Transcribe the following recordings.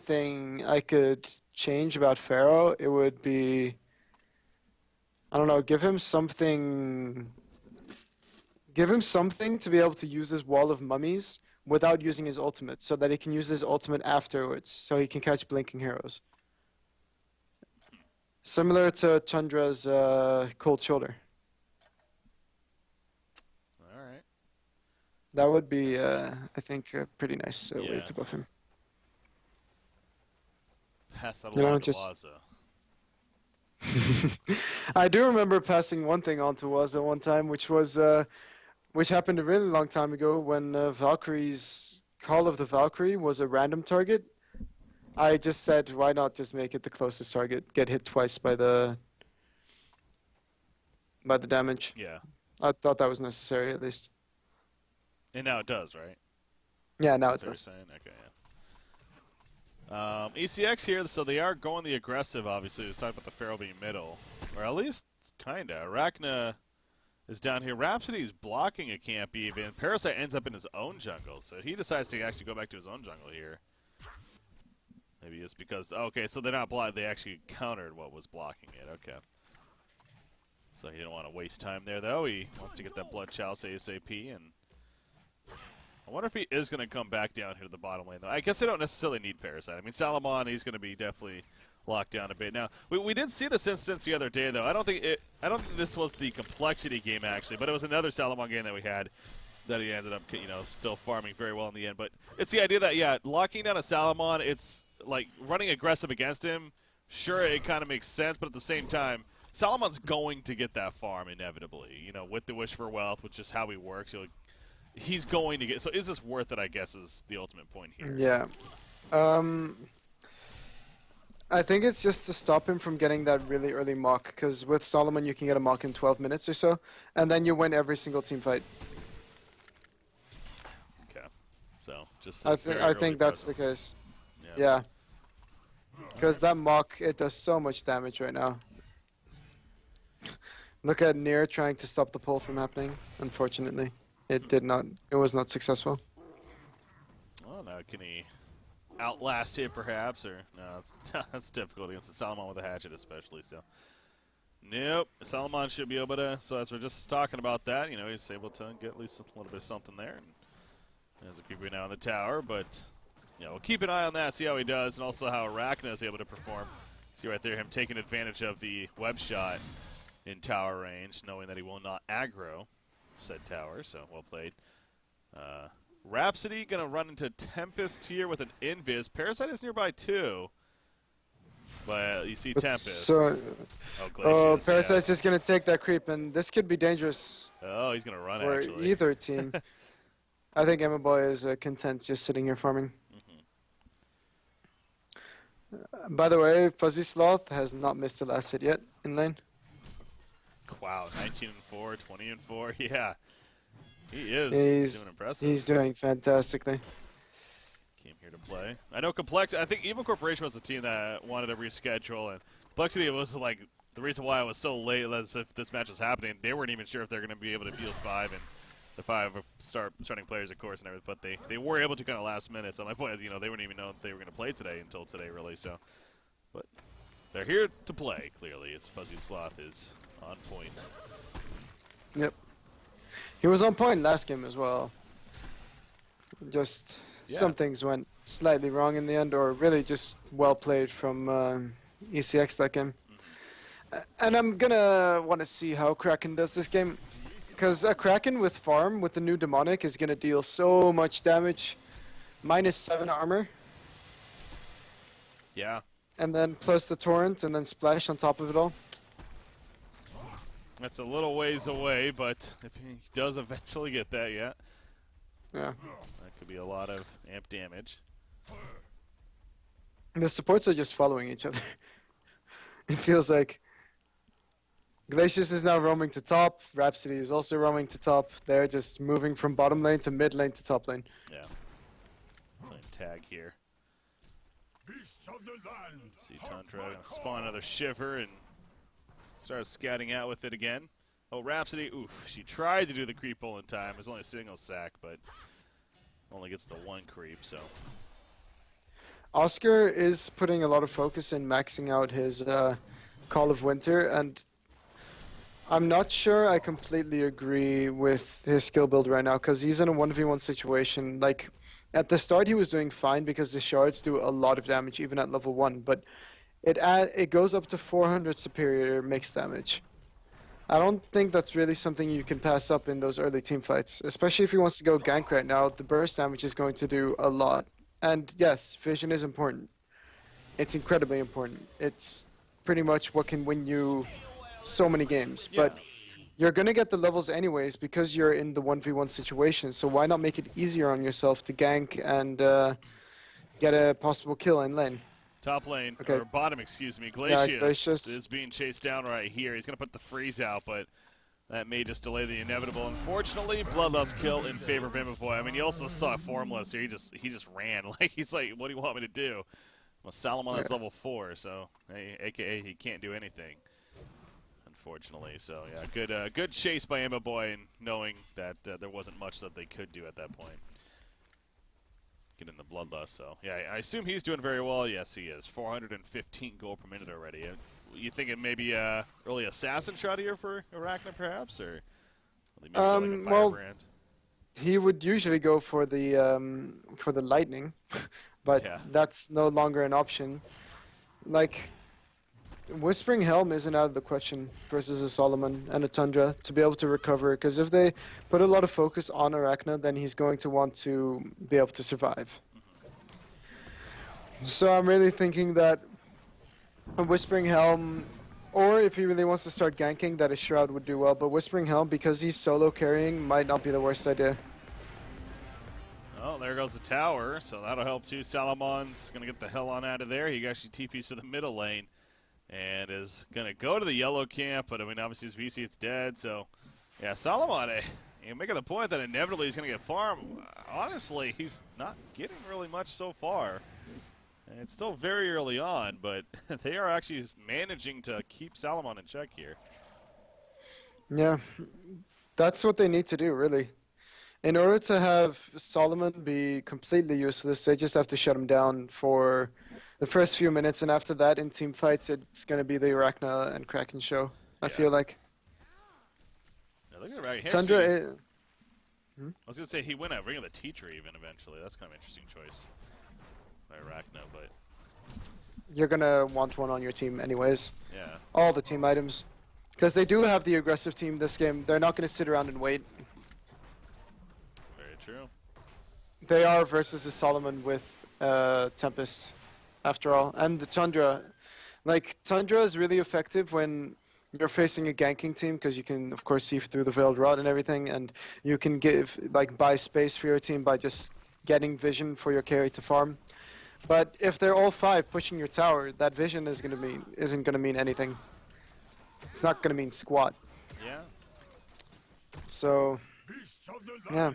thing I could change about Pharaoh, it would be, I don't know, give him something to be able to use his wall of mummies without using his ultimate, so that he can use his ultimate afterwards, so he can catch blinking heroes. Similar to Chandra's cold shoulder. All right. That would be, I think, a pretty nice way to buff him. Pass that along to just... Waza. I do remember passing one thing on to Waza one time, which was, which happened a really long time ago when Valkyrie's Call of the Valkyrie was a random target. I just said, why not just make it the closest target, get hit twice by the damage. Yeah. I thought that was necessary, at least. And now it does, right? Yeah, now it does. Saying? Okay, yeah. ECX here, so they are going the aggressive, obviously. Let's talk about the Pharaoh being middle. Or at least, kinda. Arachna is down here. Rhapsody's blocking a camp even. Parasite ends up in his own jungle, so he decides to actually go back to his own jungle here. Maybe it's because, okay, so they're not blocked, they actually countered what was blocking it, okay. So he didn't want to waste time there, though. He wants to get that Blood Chalice ASAP, and I wonder if he is going to come back down here to the bottom lane, though. I guess they don't necessarily need Parasite. I mean, Salamon, he's going to be definitely locked down a bit. Now, we did see this instance the other day, though. I don't think this was the complexity game, actually, but it was another Salamon game that we had that he ended up, still farming very well in the end. But it's the idea that, yeah, locking down a Salamon, it's like running aggressive against him. Sure, it kind of makes sense, but at the same time, Salamon's going to get that farm inevitably, with the Wish for Wealth, which is how he works. He's going to get. So is this worth it, I guess, is the ultimate point here. Yeah. I think it's just to stop him from getting that really early mock, because with Solomon you can get a mock in 12 minutes or so, and then you win every single team fight. Okay. So, just I think that's the case. Yeah. Because that mock, it does so much damage right now. Look at Nier trying to stop the pull from happening. Unfortunately, it did not. It was not successful. Well, now can he outlast it, perhaps? Or no, that's difficult against the Salamon with a hatchet, especially. So, nope. Salamon should be able to. So as we're just talking about that, he's able to get at least a little bit of something there. And there's a creeper now in the tower, but we'll keep an eye on that, see how he does, and also how Arachna is able to perform. See right there, him taking advantage of the web shot in tower range, knowing that he will not aggro said tower, so well played. Rhapsody going to run into Tempest here with an Invis. Parasite is nearby too, but you see Tempest. So, Glacius, Parasite's just going to take that creep, and this could be dangerous. Oh, he's going to run, for actually. either team. I think Emma Boy is content just sitting here farming. By the way, Fuzzy Sloth has not missed a last hit yet in lane. Wow, 19-4, 20-4, yeah. He is doing impressive. He's doing fantastically. Came here to play. I know I think Evil Corporation was the team that wanted to reschedule, and Complexity was like the reason why I was so late as if this match was happening. They weren't even sure if they're going to be able to field 5, and the 5 starting players, of course, and everything, but they were able to kind of last minute. So my point is, they wouldn't even know if they were going to play today until today, really. So, but they're here to play, clearly. It's Fuzzy Sloth is on point. Yep. He was on point last game as well. Just some things went slightly wrong in the end, or really just well played from ECX that game. And I'm gonna want to see how Kraken does this game, because a Kraken with farm with the new demonic is gonna deal so much damage. -7 armor. Yeah. And then plus the torrent, and then splash on top of it all. That's a little ways away, but if he does eventually get that, yeah, that could be a lot of amp damage. The supports are just following each other. It feels like Glacius is now roaming to top. Rhapsody is also roaming to top. They're just moving from bottom lane to mid lane to top lane. Yeah. Playing tag here. Beasts of the land. See Tundra gonna spawn another Shiver and start scouting out with it again. Oh, Rhapsody, oof. She tried to do the creep pull in time. There's only a single sack, but only gets the one creep, so. Oscar is putting a lot of focus in maxing out his Call of Winter, and I'm not sure I completely agree with his skill build right now, because he's in a 1v1 situation. Like, at the start he was doing fine because the shards do a lot of damage even at level 1, but it goes up to 400 superior mixed damage. I don't think that's really something you can pass up in those early team fights, especially if he wants to go gank right now. The burst damage is going to do a lot. And yes, vision is important. It's incredibly important. It's pretty much what can win you so many games. Yeah. But you're going to get the levels anyways because you're in the 1v1 situation. So why not make it easier on yourself to gank and get a possible kill in lane? Top lane, Okay. or bottom, excuse me. Yeah, Glacius Glacius. is being chased down right here. He's going to put the freeze out, but that may just delay the inevitable. Unfortunately, Bloodlust kill in favor of Imavoy. I mean, you also saw Formless here. He just ran. Like, he's like, what do you want me to do? Well, Salamon's level 4, so, a.k.a. he can't do anything, unfortunately. So, yeah, good chase by Imavoy, and knowing that there wasn't much that they could do at that point. Get in the Bloodlust, so yeah, I assume he's doing very well. Yes, he is. 415 gold per minute already. You thinking maybe early assassin shot here for Arachna, perhaps, or maybe go like a Firebrand? He would usually go for the lightning, but Yeah. that's no longer an option. Like, Whispering Helm isn't out of the question versus a Solomon and a Tundra to be able to recover, because if they put a lot of focus on Arachna, then he's going to want to be able to survive. So I'm really thinking that a Whispering Helm, or if he really wants to start ganking, that a Shroud would do well, but Whispering Helm, because he's solo carrying, might not be the worst idea. Oh, there goes the tower, so that'll help too. Salamon's going to get the hell on out of there. He actually TPs to the middle lane and is going to go to the yellow camp, but I mean, obviously his VC, it's dead, so yeah, Salomon, you're making the point that inevitably he's going to get farmed. Honestly, he's not getting really much so far. And it's still very early on, but they are actually managing to keep Salomon in check here. Yeah, that's what they need to do, really. In order to have Solomon be completely useless, they just have to shut him down for the first few minutes, and after that, in team fights, it's going to be the Arachna and Kraken show, I feel like. Now look at it right here. Tundra I was going to say he went out Ring of the Teacher even eventually. That's kind of an interesting choice by Arachna, but you're going to want one on your team anyways. yeah. All the team items. Because they do have the aggressive team this game. They're not going to sit around and wait. Very true. They are versus the Solomon with Tempest, after all. And the Tundra. Like, Tundra is really effective when you're facing a ganking team, because you can, of course, see through the Veiled Rod and everything, and you can buy space for your team by just getting vision for your carry to farm. But if they're all 5 pushing your tower, that vision isn't going to mean anything. It's not going to mean squat. Yeah. So, yeah.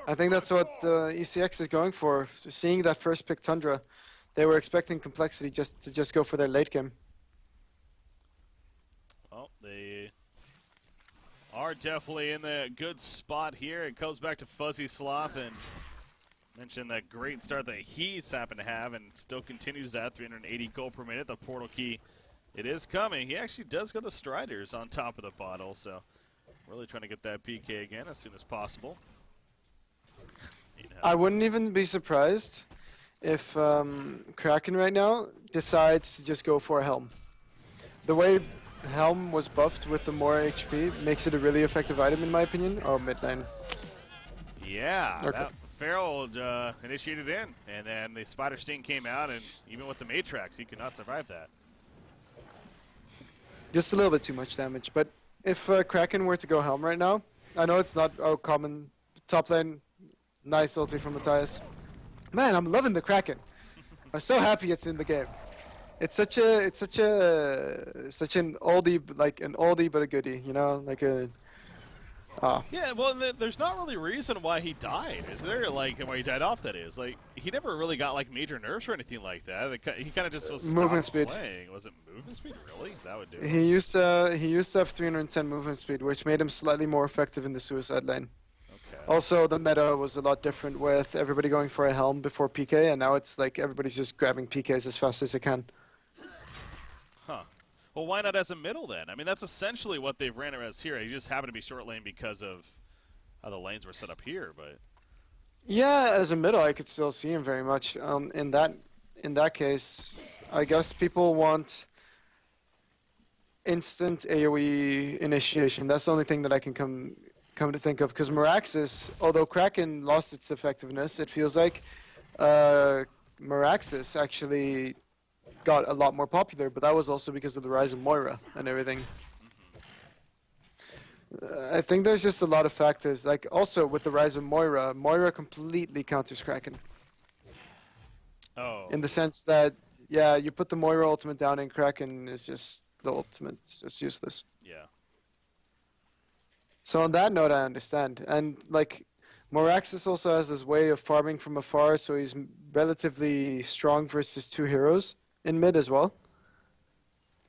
I think that's what ECX is going for. Seeing that first pick Tundra, they were expecting complexity to just go for their late game. Well, they are definitely in the good spot here. It goes back to Fuzzy Sloth and mentioned that great start that he's happened to have and still continues that 380 gold per minute. The portal key, it is coming. He actually does got the Striders on top of the bottle, so really trying to get that PK again as soon as possible. I wouldn't even be surprised if Kraken right now decides to just go for a Helm. The way Helm was buffed with the more HP makes it a really effective item in my opinion. Oh, mid lane. Yeah, Okay. that Feral initiated in, and then the Spider Sting came out, and even with the Matrax, he could not survive that. Just a little bit too much damage, but if Kraken were to go Helm right now, I know it's not common. Top lane, nice ulti from Matthias. Man, I'm loving the Kraken. I'm so happy it's in the game. It's such an oldie but a goodie, you know, like a. Yeah, well, there's not really a reason why he died, is there? Like, why he died off, that is. Like, he never really got, like, major nerfs or anything like that. He kind of just was movement stopped speed. playing. Was it movement speed? Really? That would do it. He used to have 310 movement speed, which made him slightly more effective in the suicide lane. Okay. Also, the meta was a lot different with everybody going for a helm before PK, and now it's like everybody's just grabbing PKs as fast as they can. Huh. Well, why not as a middle then? I mean, that's essentially what they've ran it as here. You just happen to be short lane because of how the lanes were set up here, but... Yeah, as a middle, I could still see him very much. In that case, I guess people want instant AoE initiation. That's the only thing that I can come to think of. Because Meraxis, although Kraken lost its effectiveness, it feels like Meraxis actually got a lot more popular. But that was also because of the rise of Moira and everything. I think there's just a lot of factors. Like also with the rise of Moira, Moira completely counters Kraken. Oh. In the sense that, yeah, you put the Moira ultimate down and Kraken is just the ultimate. It's useless. Yeah. So on that note, I understand. And like, Moraxis also has this way of farming from afar, so he's relatively strong versus two heroes in mid as well.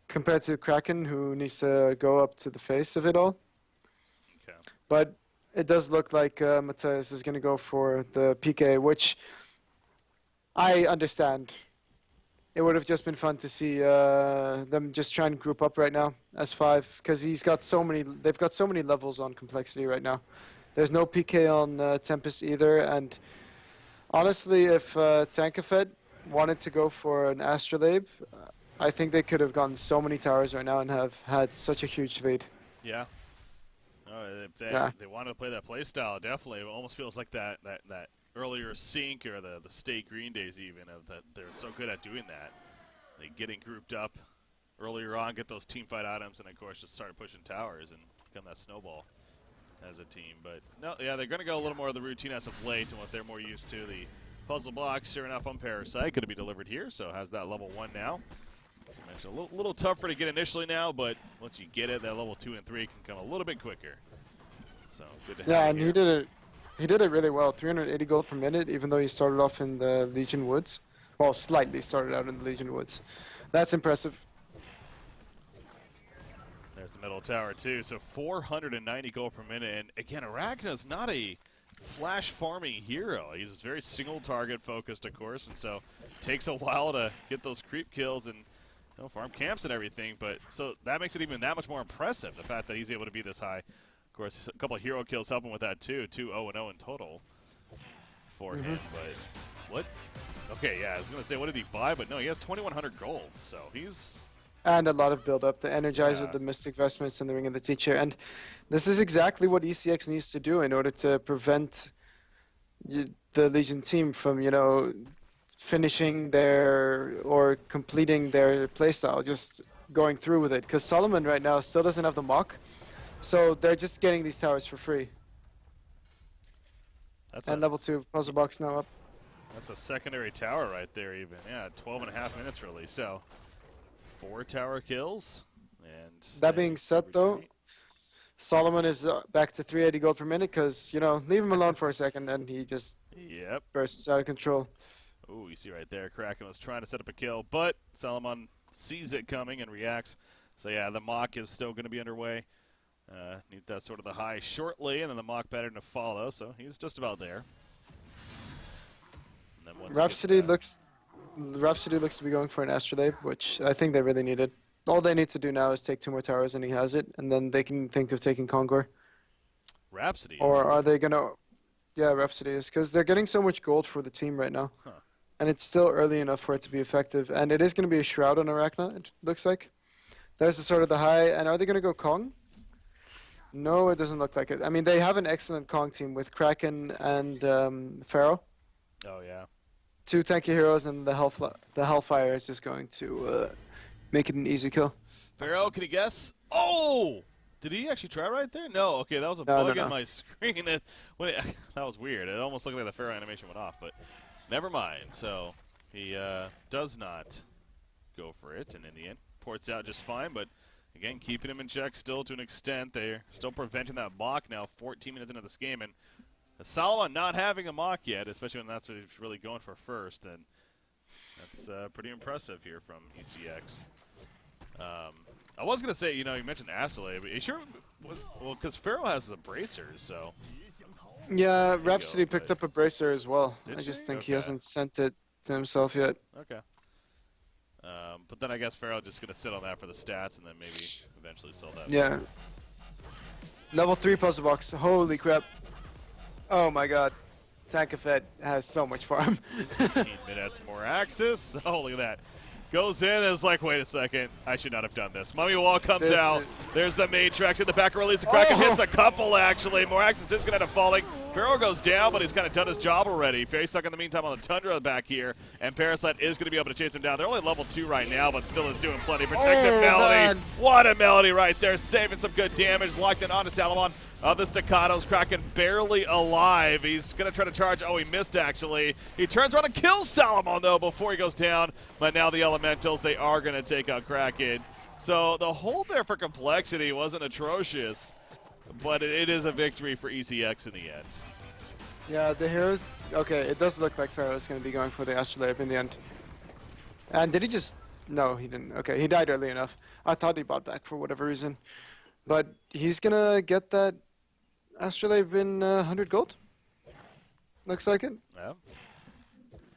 Compared to Kraken, who needs to go up to the face of it all. Okay. But it does look like Matthias is going to go for the PK, which I understand. It would have just been fun to see them just try and group up right now as 5, because they've got so many levels on complexity right now. There's no PK on Tempest either, and honestly, if Tankafed wanted to go for an Astrolabe, I think they could have gotten so many towers right now and have had such a huge lead. Yeah. Oh, if they wanted to play that playstyle, definitely. It almost feels like that earlier Sync or the State Green days even, of that they're so good at doing that. Like getting grouped up earlier on, get those team fight items, and of course just start pushing towers and become that snowball as a team. But no, yeah, they're going to go a little more of the routine as of late and what they're more used to. The puzzle blocks, sure enough, on Parasite going to be delivered here, so has that level 1 now. A little tougher to get initially now, but once you get it, that level 2 and 3 can come a little bit quicker. So good to have. Yeah, and he did it really well. 380 gold per minute, even though he started off in the Legion Woods. Well, slightly started out in the Legion Woods. That's impressive. There's the middle tower too. So 490 gold per minute, and again, Arachna's not a flash farming hero. He's very single target focused, of course, and so it takes a while to get those creep kills and farm camps and everything. But so that makes it even that much more impressive. The fact that he's able to be this high. Of course, a couple of hero kills helping with that too. 2-0-0 in total for him. But what? Okay, yeah, I was gonna say what did he buy, but no, he has 2,100 gold. So he's And a lot of build-up, the Energizer, the Mystic Vestments, and the Ring of the Teacher. And this is exactly what ECX needs to do in order to prevent the Legion team from, finishing or completing their playstyle, just going through with it. Because Solomon right now still doesn't have the mock, so they're just getting these towers for free. And level 2 puzzle box now up. That's a secondary tower right there even. Yeah, 12.5 minutes really. So 4 tower kills. And that being said, though, Solomon is back to 380 gold per minute because, leave him alone for a second and he just bursts out of control. Oh, you see right there, Kraken was trying to set up a kill, but Solomon sees it coming and reacts. So yeah, the mock is still going to be underway. Need that sort of the high shortly, and then the mock pattern to follow, so he's just about there. And then Rhapsody looks to be going for an Astrolabe, which I think they really needed. All they need to do now is take 2 more towers, and he has it, and then they can think of taking Kongor. Rhapsody? Or are they going to... Yeah, Rhapsody is, because they're getting so much gold for the team right now. Huh. And it's still early enough for it to be effective. And it is going to be a Shroud on Arachna, it looks like. There's the sort of the high. And are they going to go Kong? No, it doesn't look like it. I mean, they have an excellent Kong team with Kraken and Pharaoh. Oh, yeah. 2 tanky heroes, and the Hellfire is just going to make it an easy kill. Pharaoh, can you guess? Oh! Did he actually try right there? No. Okay, that was a bug in my screen. That was weird. It almost looked like the Pharaoh animation went off, but never mind. So he does not go for it, and in the end, ports out just fine. But again, keeping him in check still to an extent. They're still preventing that mock now, 14 minutes into this game, and Solomon not having a mock yet, especially when that's what he's really going for first, and that's pretty impressive here from ECX. I was going to say, you mentioned Astrolabe. Well, because Pharaoh has the bracers, so Yeah, Rhapsody picked up a bracer as well. Did I just she? think he Okay. hasn't sent it to himself yet. Okay. But then I guess Pharaoh just going to sit on that for the stats and then maybe eventually sell that. Yeah. Level 3 puzzle box. Holy crap. Oh my god. Tankafed has so much farm. 15 minutes more axis. Oh, look at that. Goes in and is like, wait a second, I should not have done this. Mummy Wall comes out. There's the Matrix in the back release. The Kraken hits a couple, actually. More axis is going to end up falling. Pharaoh goes down, but he's kind of done his job already. Fairy stuck in the meantime on the Tundra back here, and Parasite is going to be able to chase him down. They're only level 2 right now, but still is doing plenty. Protective Melody. Man. What a Melody right there, saving some good damage. Locked in onto Salamon. The staccatos, Kraken barely alive. He's going to try to charge. Oh, he missed, actually. He turns around and kills Salamon, though, before he goes down. But now the Elementals, they are going to take out Kraken. So the hold there for complexity wasn't atrocious, but it is a victory for ECX in the end. Yeah, the heroes. Okay, it does look like Pharaoh's going to be going for the Astrolabe in the end. And did he just. No, he didn't. Okay, he died early enough. I thought he bought back for whatever reason. But he's going to get that Astrolabe in 100 gold. Looks like it. Yeah.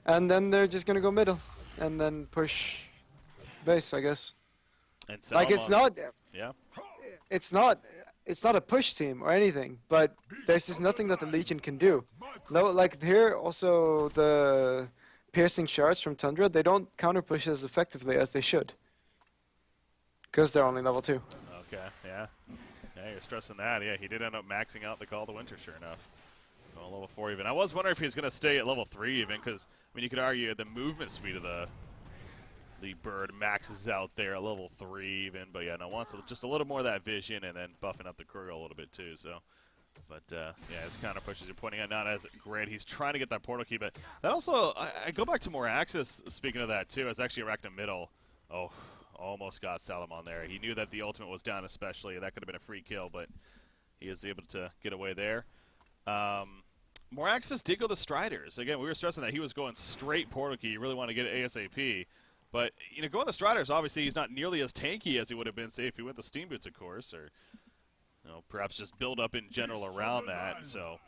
And then they're just going to go middle. And then push base, I guess. And Salamon, Like, it's not. Yeah. It's not a push team or anything, but there's just nothing that the Legion can do. No, like here also the piercing shards from Tundra, they don't counter push as effectively as they should. Because they're only level 2. Okay, yeah. Yeah, you're stressing that. Yeah, he did end up maxing out the Call to Winter, sure enough. Well, level 4 even. I was wondering if he was going to stay at level 3 even, because, I mean, you could argue the movement speed of the bird maxes out there at level 3 even, but yeah, no, wants just a little more of that vision and then buffing up the Kruger a little bit too, so. But yeah, his counter pushes you're pointing out not as great. He's trying to get that portal key, but that also, I go back to more axis, speaking of that too, it's actually Arachna middle. Oh, almost got Salamon there. He knew that the ultimate was down especially, that could have been a free kill, but he is able to get away there. Moraxis did go the Striders. Again, we were stressing that he was going straight portal key. You really want to get it ASAP. But, you know, going the Striders, obviously he's not nearly as tanky as he would have been, say, if he went the Steam Boots, of course, or, you know, perhaps just build up in general around that. So,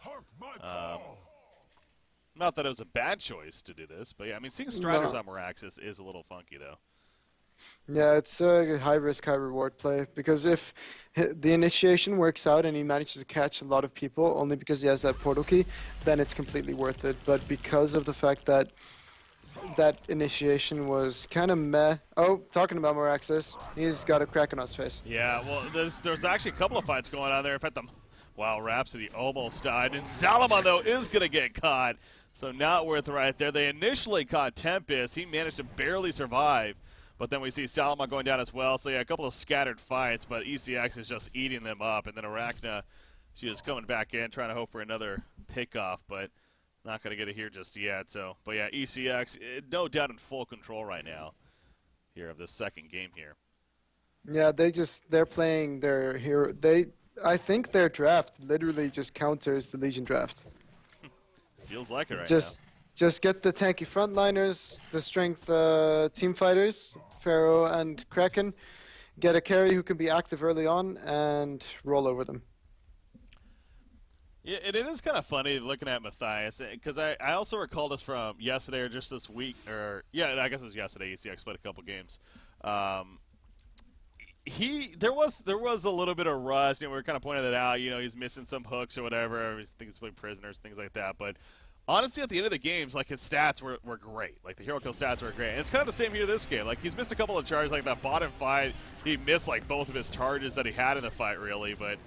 not that it was a bad choice to do this, but yeah, I mean, seeing Striders on Moraxis is a little funky, though. Yeah, it's a high-risk, high-reward play, because if the initiation works out and he manages to catch a lot of people only because he has that portal key, then it's completely worth it. But because of the fact that that initiation was kind of meh. Oh, talking about Moraxis, he's got a crack on his face. Yeah, well, there's actually a couple of fights going on there. In fact, wow, Rhapsody almost died. And Salamon, though, is going to get caught. So not worth right there. They initially caught Tempest. He managed to barely survive. But then we see Salamon going down as well. So, yeah, a couple of scattered fights, but ECX is just eating them up. And then Arachna, she is coming back in, trying to hope for another pickoff, but not going to get it here just yet. So, but yeah, ECX, no doubt in full control right now here of this second game here. Yeah, they're playing their hero. I think their draft literally just counters the Legion draft. Feels like it right now. now. Just get the tanky frontliners, the strength team fighters, Pharaoh and Kraken, get a carry who can be active early on, and roll over them. Yeah, it is kind of funny looking at Matthias, because I also recall this from yesterday or just this week, or yeah, I guess it was yesterday. ECX played a couple games. There was a little bit of rust. You know, we were kind of pointing that out. You know, he's missing some hooks or whatever. I think he's playing prisoners, things like that. But honestly, at the end of the games, like, his stats were great. Like, the hero kill stats were great. And it's kind of the same here this game. Like, he's missed a couple of charges. Like, that bottom fight, he missed, like, both of his charges that he had in the fight, really. But,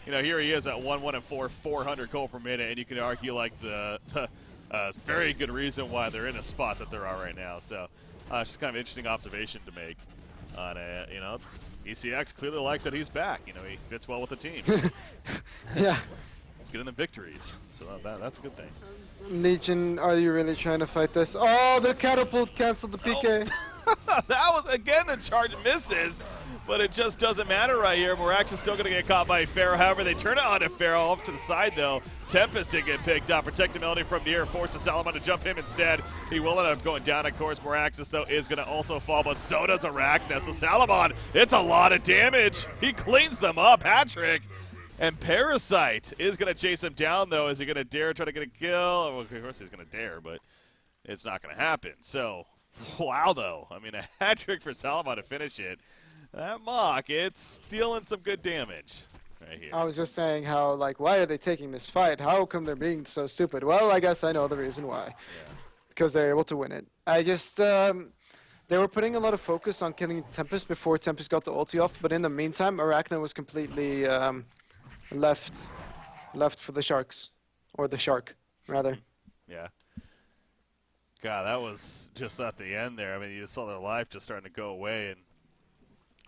you know, here he is at 1-1-4, 400 gold per minute. And you can argue, like, the very good reason why they're in a spot that they're at right now. So, it's just kind of an interesting observation to make. On you know, ECX clearly likes that he's back. You know, he fits well with the team. Yeah. Let's get in the victories. So that's a good thing. Legion, are you really trying to fight this? Oh, the catapult canceled the PK. Oh. That was, again, the charge misses, but it just doesn't matter right here. Morax is still going to get caught by Pharaoh. However, they turn it on to Pharaoh off to the side, though. Tempest did get picked up. Protected Melody from near. Forces Salamon to jump him instead. He will end up going down. Of course, Moraxis, though, is going to also fall, but so does Arachna. So Salamon, it's a lot of damage. He cleans them up. Patrick And Parasite is going to chase him down, though. Is he going to dare try to get a kill? Well, of course he's going to dare, but it's not going to happen. So, wow, though. I mean, a hat trick for Salomon to finish it. That Mach, it's dealing some good damage right here. I was just saying how, like, why are they taking this fight? How come they're being so stupid? Well, I guess I know the reason why. Yeah. Because they're able to win it. I just, they were putting a lot of focus on killing Tempest before Tempest got the ulti off, but in the meantime, Arachna was completely left for the Sharks. Or the Shark, rather. Yeah. God, that was just at the end there. I mean, you saw their life just starting to go away, and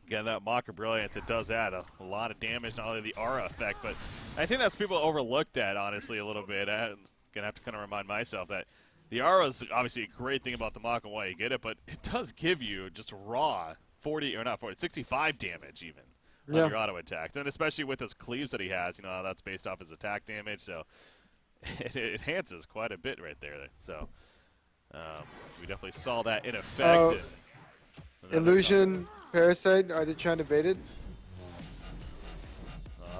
again, that Mach of Brilliance, it does add a lot of damage, not only the aura effect, but I think that's people overlooked that, honestly, a little bit. I'm going to have to kind of remind myself that the aura is obviously a great thing about the Mach and why you get it, but it does give you just raw 65 damage even on your auto attacks. And especially with his cleaves that he has, you know, that's based off his attack damage, so it enhances quite a bit right there. So we definitely saw that in effect. Illusion, Parasite, are they trying to bait it?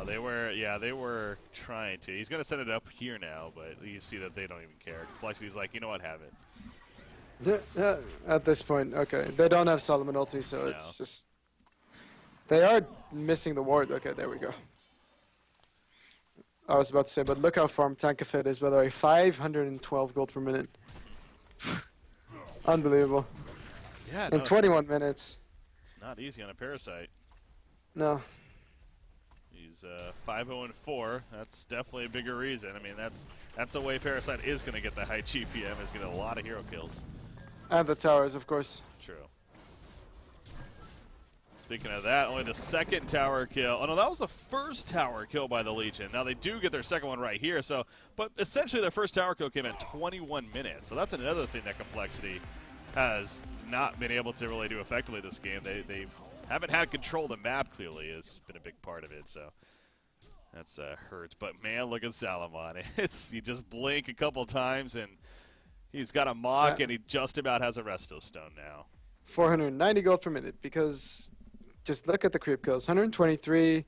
They were trying to. He's going to set it up here now, but you see that they don't even care. Complexity's like, you know what, have it. At this point, okay. They don't have Solomon ulti, so it's just... They are missing the ward. Okay, there we go. I was about to say, but look how farm Tankafit is, by the way. 512 gold per minute. Unbelievable. Yeah, in 21 minutes. It's not easy on a Parasite. No. He's 5-0-4. That's definitely a bigger reason. I mean, that's a way Parasite is going to get the high GPM, is get a lot of hero kills. And the towers, of course. True. Speaking of that, only the second tower kill. Oh no, that was the first tower kill by the Legion. Now they do get their second one right here. So, but essentially their first tower kill came in 21 minutes. So that's another thing that Complexity has not been able to really do effectively this game. They haven't had control of the map. Clearly, has been a big part of it. So that's hurt. But man, look at Salomon. It's you just blink a couple times and he's got a Mach and he just about has a Resto Stone now. 490 gold per minute because. Just look at the creep kills. 123.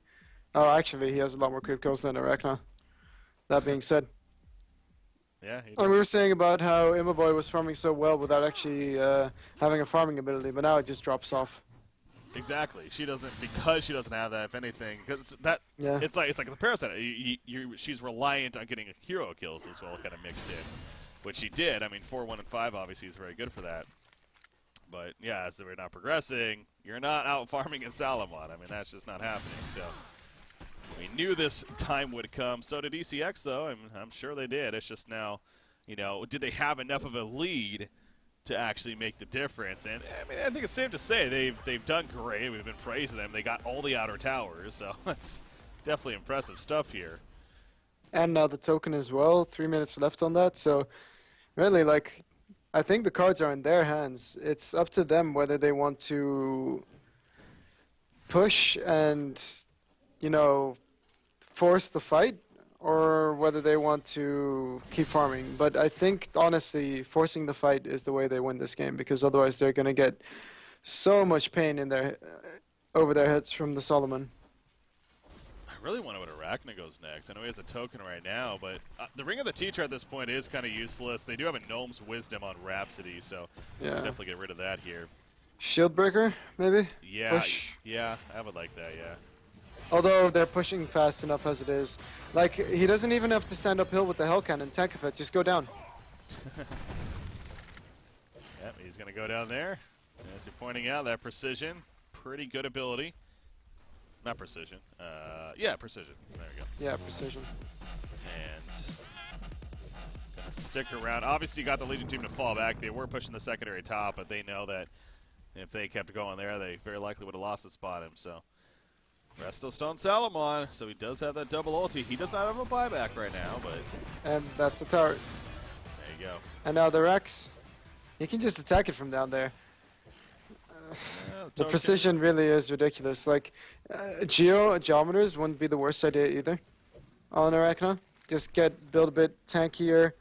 Oh, actually, he has a lot more creep kills than Arachna. That being said. Yeah. And we were saying about how Immoboy was farming so well without actually having a farming ability, but now it just drops off. Exactly. She doesn't, because she doesn't have that, if anything. Because that, it's like the Parasite. She's reliant on getting hero kills as well, kind of mixed in. Which she did. I mean, 4, 1, and 5 obviously is very good for that. But, yeah, as we're not progressing, you're not out farming in Salomon. I mean, that's just not happening. So, we knew this time would come. So did ECX, though. I'm sure they did. It's just now, you know, did they have enough of a lead to actually make the difference? And, I mean, I think it's safe to say they've done great. We've been praising them. They got all the outer towers. So, that's definitely impressive stuff here. And now the token as well. 3 minutes left on that. So, really, like... I think the cards are in their hands. It's up to them whether they want to push and, you know, force the fight or whether they want to keep farming. But I think, honestly, forcing the fight is the way they win this game because otherwise they're going to get so much pain in their over their heads from the Solomon. I really wonder what Arachna goes next. I know he has a token right now, but the Ring of the Teacher at this point is kind of useless. They do have a Gnome's Wisdom on Rhapsody, so definitely get rid of that here. Shieldbreaker, maybe? Yeah, push. Yeah, I would like that, yeah. Although they're pushing fast enough as it is. Like, he doesn't even have to stand uphill with the Hell Cannon. Tankafit, just go down. Yep, he's going to go down there. As you're pointing out, that precision, pretty good ability. Not precision. Yeah, precision. There we go. Yeah, precision. And gonna stick around. Obviously, you got the Legion team to fall back. They were pushing the secondary top, but they know that if they kept going there, they very likely would have lost the spot him. So, Resto Stone Salomon. So he does have that double ulti. He does not have a buyback right now, but And that's the tower. there you go. And now the Rex. You can just attack it from down there. The precision really is ridiculous. Like, geometers wouldn't be the worst idea either on Arachna. Just build a bit tankier.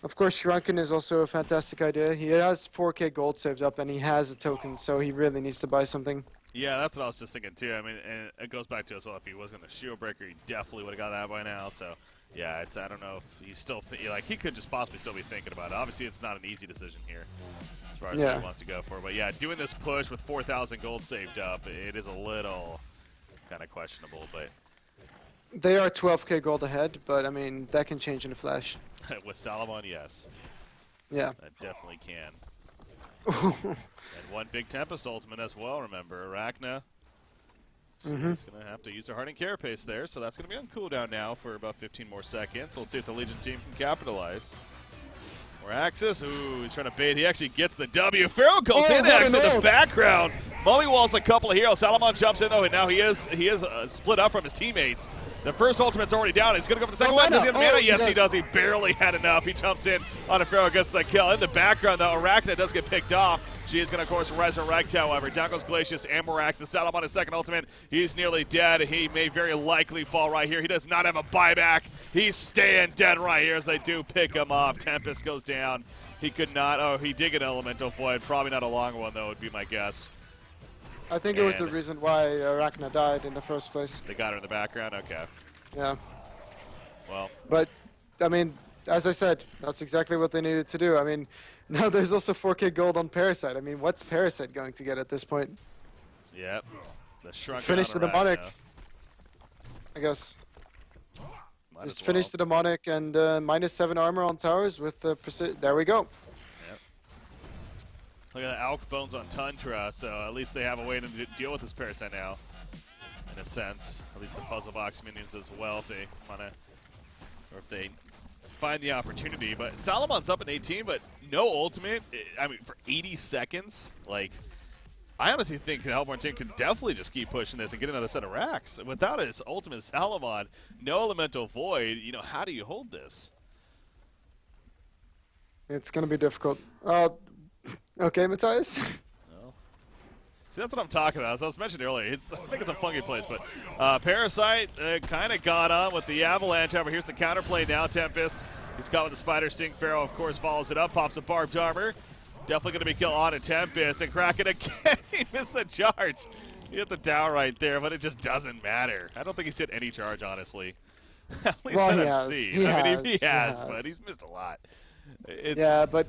Of course, Shrunken is also a fantastic idea. He has 4k gold saved up and he has a token, so he really needs to buy something. Yeah, that's what I was just thinking too. I mean, and it goes back to as well. If he wasn't a shield breaker, he definitely would have got that by now. So, yeah, it's I don't know if he's still like he could just possibly still be thinking about it. Obviously, it's not an easy decision here as far as what he wants to go for. But yeah, doing this push with 4,000 gold saved up, it is a little kind of questionable. But They are 12k gold ahead, but I mean that can change in a flash. with Salomon, yes, Yeah. that definitely can. And one big Tempest ultimate as well, remember. Arachna is going to have to use their Hardened Carapace there, so that's going to be on cooldown now for about 15 more seconds. We'll see if the Legion team can capitalize. Or Axis, ooh, he's trying to bait. He actually gets the W. Pharaoh goes in actually in the background. Mummy Wall's a couple of heroes. Salomon jumps in though, and now he is split up from his teammates. The first ultimate's already down. He's going to go for the second one. Does he have the mana? Yes, he does. He barely had enough. He jumps in on a Pharaoh, gets the kill. In the background, though, Arachna does get picked off. She is going to, of course, resurrect, however. Down goes Glacius and Morax. The Salomon his second ultimate. He's nearly dead. He may very likely fall right here. He does not have a buyback. He's staying dead right here as they do pick him off. Tempest goes down. He could not. Oh, he did get an Elemental Void. Probably not a long one, though, would be my guess. I think it was the reason why Arachna died in the first place. They got her in the background? Okay. Yeah. Well. But, I mean, as I said, that's exactly what they needed to do. I mean, now there's also 4k gold on Parasite. I mean, what's Parasite going to get at this point? Yep. The shrunk Finish the demonic, I guess. Just finish the demonic and -7 armor on towers with the precision. There we go. Yep. Look at the Alk Bones on Tundra, so at least they have a way to deal with this Parasite now. In a sense, at least the puzzle box minions as well, if they want to, or if they find the opportunity. But Salomon's up in 18, but no ultimate. I mean, for 80 seconds, like, I honestly think the Hellborn team can definitely just keep pushing this and get another set of racks. Without his ultimate Salomon, no Elemental Void, you know, how do you hold this? It's going to be difficult. Okay, Matthias. See, that's what I'm talking about. As I was mentioning earlier, I think it's a funky place, but Parasite kind of got on with the Avalanche. However, here's the counterplay now. Tempest, he's caught with the Spider Sting. Pharaoh, of course, follows it up, pops a Barbed Armor. Definitely going to be killed on a Tempest, and Kraken again. He missed the charge. He hit the tower right there, but it just doesn't matter. I don't think he's hit any charge, honestly. At least well, I've seen. He has, but he's missed a lot. Yeah, but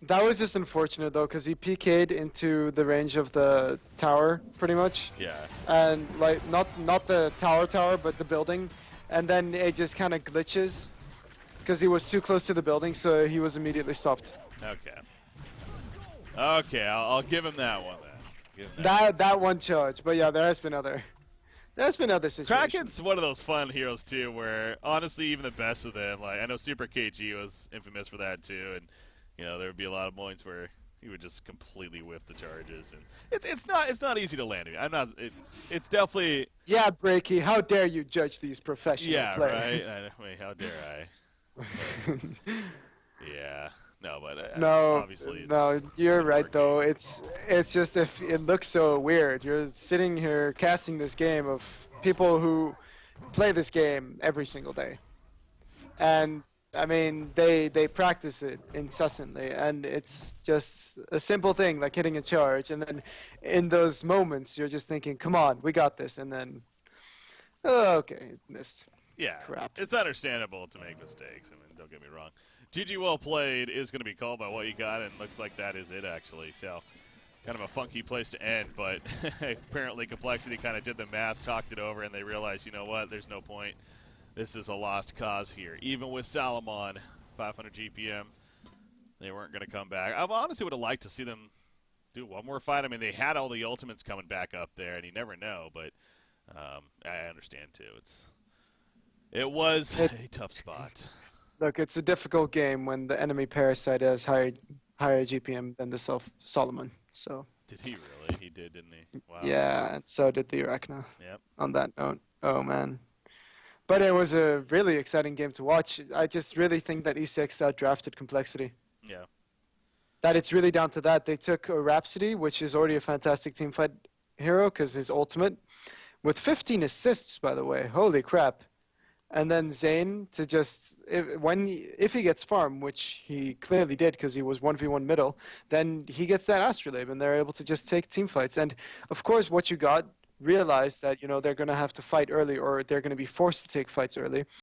that was just unfortunate, though, because he PK'd into the range of the tower, pretty much. Yeah. And, like, not the tower, but the building. And then it just kind of glitches because he was too close to the building, so he was immediately stopped. Okay. Okay, I'll give him that one then. That one charge, but yeah, there's been other situations. Kraken's one of those fun heroes too, where honestly, even the best of them, like I know Super KG was infamous for that too, and you know there would be a lot of points where he would just completely whiff the charges, and it's not easy to land. It's definitely Breaky, how dare you judge these professional players? Right. Wait, how dare I? Yeah. No, but obviously no, you're right though. It's just if it looks so weird. You're sitting here casting this game of people who play this game every single day, and I mean they practice it incessantly, and it's just a simple thing like hitting a charge, and then in those moments you're just thinking, "Come on, we got this," and then okay, missed. Yeah, crap. It's understandable to make mistakes. I mean, don't get me wrong. GG well played is going to be called by what you got, and looks like that is it, actually. So, kind of a funky place to end, but apparently Complexity kind of did the math, talked it over, and they realized, you know what, there's no point. This is a lost cause here. Even with Salomon, 500 GPM, they weren't going to come back. I honestly would have liked to see them do one more fight. I mean, they had all the ultimates coming back up there, and you never know, but I understand, too. It was a tough spot. Look, it's a difficult game when the enemy Parasite has higher GPM than the Solomon. So. Did he really? He did, didn't he? Wow. Yeah, and so did the Arachna. Yep. On that note, oh man. But it was a really exciting game to watch. I just really think that ECX outdrafted Complexity. Yeah. That it's really down to that. They took a Rhapsody, which is already a fantastic teamfight hero because his ultimate, with 15 assists, by the way. Holy crap. and then Zane to just if he gets farm, which he clearly did because he was 1v1 middle, then he gets that astrolabe and they're able to just take team fights. And of course, what you got realize that they're going to have to fight early or they're going to be forced to take fights early.